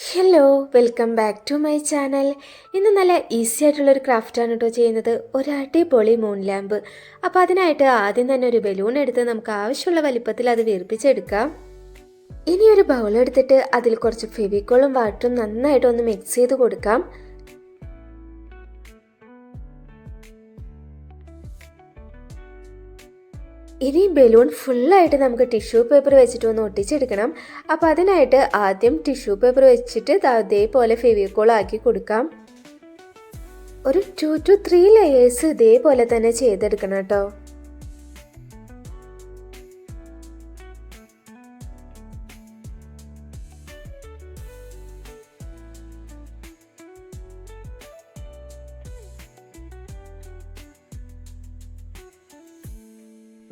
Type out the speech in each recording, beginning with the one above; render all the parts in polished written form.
Hello, welcome back to my channel. ഇന്ന് നല്ല easy ആയിട്ടുള്ളൊരു ക്രാഫ്റ്റാണ് കേട്ടോ ചെയ്യുന്നത്. ഒരു അടിപൊളി മൂൺ ലാമ്പ്. അപ്പോൾ അതിനായിട്ട് ആദ്യം തന്നെ ഒരു ബലൂൺ എടുത്ത് നമുക്ക് ആവശ്യമുള്ള വലിപ്പത്തിൽ അത് വീർപ്പിച്ചെടുക്കാം. ഇനി ഒരു ബൗൾ എടുത്തിട്ട് അതിൽ കുറച്ച് ഫെവിക്കോളും വാട്ടറും നന്നായിട്ട് ഒന്ന് മിക്സ് ചെയ്ത് കൊടുക്കാം. ഇനി ബലൂൺ ഫുള്ളായിട്ട് നമുക്ക് ടിഷ്യൂ പേപ്പർ വെച്ചിട്ട് ഒന്ന് ഒട്ടിച്ചെടുക്കണം. അപ്പോൾ അതിനായിട്ട് ആദ്യം ടിഷ്യൂ പേപ്പർ വെച്ചിട്ട് അതേപോലെ ഫെവിക്കോൾ ആക്കി കൊടുക്കാം. ഒരു 2 to 3 ലെയേഴ്സ് ഇതേപോലെ തന്നെ ചെയ്തെടുക്കണം കേട്ടോ.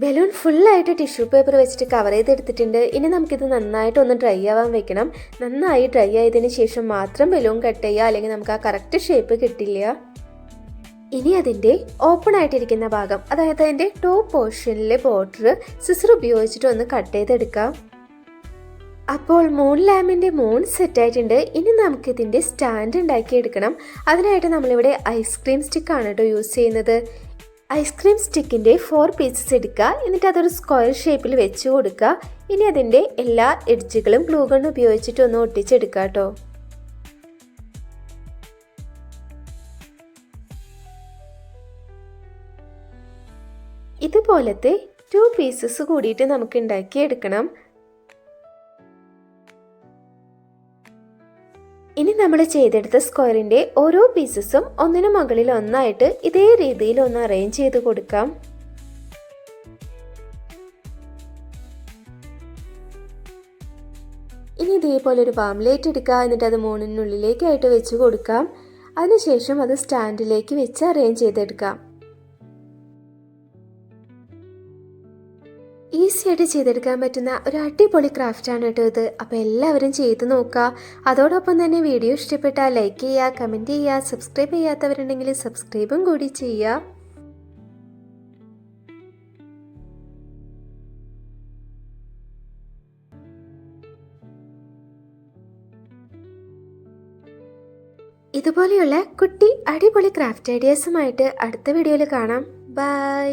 ബലൂൺ ഫുള്ളായിട്ട് ടിഷ്യൂ പേപ്പർ വെച്ചിട്ട് കവർ ചെയ്തെടുത്തിട്ടുണ്ട്. ഇനി നമുക്കിത് നന്നായിട്ടൊന്ന് ഡ്രൈ ആവാൻ വെക്കണം. നന്നായി ഡ്രൈ ആയതിനു ശേഷം മാത്രം ബലൂൺ കട്ട് ചെയ്യുക, അല്ലെങ്കിൽ നമുക്ക് ആ കറക്റ്റ് ഷേപ്പ് കിട്ടില്ല. ഇനി അതിൻ്റെ ഓപ്പൺ ആയിട്ടിരിക്കുന്ന ഭാഗം, അതായത് അതിൻ്റെ ടോപ്പ് പോർഷനിലെ ബോർഡർ സിസർ ഉപയോഗിച്ചിട്ട് ഒന്ന് കട്ട് ചെയ്തെടുക്കാം. അപ്പോൾ മൂൺ ലാമ്പിൻ്റെ മൂൺ സെറ്റായിട്ടുണ്ട്. ഇനി നമുക്കിതിൻ്റെ സ്റ്റാൻഡ് ഉണ്ടാക്കിയെടുക്കണം. അതിനായിട്ട് നമ്മളിവിടെ ഐസ്ക്രീം സ്റ്റിക്കാണ് കേട്ടോ യൂസ് ചെയ്യുന്നത്. ഐസ്ക്രീം സ്റ്റിക്കിൻ്റെ 4 പീസസ് എടുക്കുക. എന്നിട്ട് അതൊരു സ്ക്വയർ ഷേപ്പിൽ വെച്ച് കൊടുക്കുക. ഇനി അതിൻ്റെ എല്ലാ എഡ്ജുകളും ഗ്ലൂ ഗൺ ഉപയോഗിച്ചിട്ട് ഒന്ന് ഒട്ടിച്ചെടുക്കുക കേട്ടോ. ഇതുപോലത്തെ 2 പീസസ് കൂടിയിട്ട് നമുക്ക് ഉണ്ടാക്കിയെടുക്കണം. ഇനി നമ്മൾ ചെയ്തെടുത്ത സ്ക്വയറിൻ്റെ ഓരോ പീസസും ഒന്നിനു മുകളിൽ ഒന്നായിട്ട് ഇതേ രീതിയിൽ ഒന്ന് അറേഞ്ച് ചെയ്ത് കൊടുക്കാം. ഇനി ഇതേപോലെ ഒരു പാംലേറ്റ് എടുക്കുക. എന്നിട്ട് അത് മൂണിനുള്ളിലേക്കായിട്ട് വെച്ച് കൊടുക്കാം. അതിനുശേഷം അത് സ്റ്റാൻഡിലേക്ക് വെച്ച് അറേഞ്ച് ചെയ്തെടുക്കാം. ഈസി ആയിട്ട് ചെയ്തെടുക്കാൻ പറ്റുന്ന ഒരു അടിപൊളി ക്രാഫ്റ്റാണ് കേട്ടോ ഇത്. അപ്പോൾ എല്ലാവരും ചെയ്ത് നോക്കുക. അതോടൊപ്പം തന്നെ വീഡിയോ ഇഷ്ടപ്പെട്ടാൽ ലൈക്ക് ചെയ്യുക, കമൻറ്റ് ചെയ്യുക, സബ്സ്ക്രൈബ് ചെയ്യാത്തവരുണ്ടെങ്കിൽ സബ്സ്ക്രൈബും കൂടി ചെയ്യുക. ഇതുപോലെയുള്ള കുട്ടി അടിപൊളി ക്രാഫ്റ്റ് ഐഡിയാസുമായിട്ട് അടുത്ത വീഡിയോയിൽ കാണാം. ബൈ.